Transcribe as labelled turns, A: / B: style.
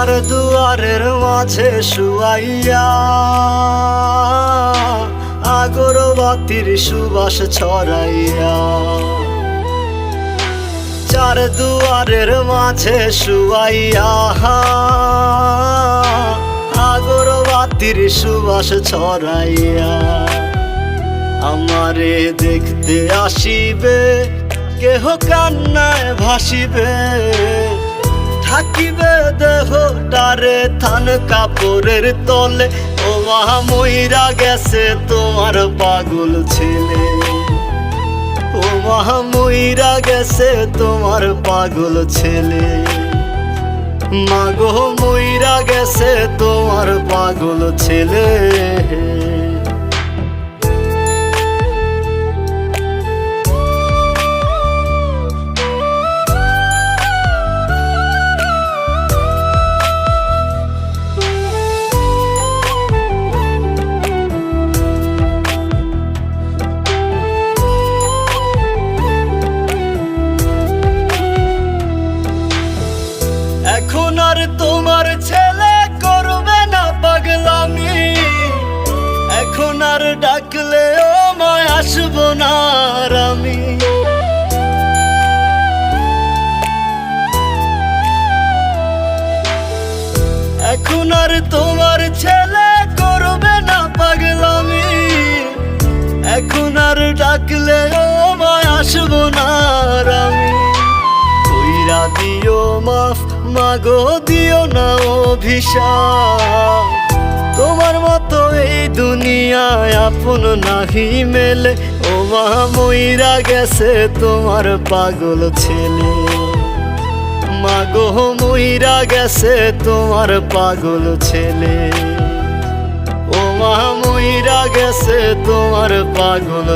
A: চার দুয়ারের মাঝে শুয়াইয়া আগরবাতির সুবাস ছড়াইয়া, চার দুয়ারের মাঝে শুয়াইয়া আগরবাতির সুবাস ছড়াইয়া, আমারে দেখতে আসিবে কেহ কান্নায় ভাসিবে, থাকিবে দেহটারে থান কাপড়ের তলে। ও মা মইরা গেছে তোমার পাগল ছেলে, ও মা মইরা গেছে তোমার পাগল ছেলে, মাগো মইরা গেছে তোমার পাগল ছেলে। এখন আর তোমার ছেলে করবে না পাগলামি, এখন আর ডাকলে ও মায় আসবো না আর আমি। এখন আর তোমার ছেলে করবে না পাগলামি, এখন আর ডাকলে ও মায় আসবো না আর আমি। কইরা দিও মাফ মাগো, দিও না অভিশাপ, তোমার মতো এই দুনিয়ায় আপন নাহি মেলে। ও মা মইরা গেছে তোমার পাগল ছেলে, মাগো মইরা গেছে তোমার পাগল ছেলে, ও মা মইরা গেছে তোমার পাগল।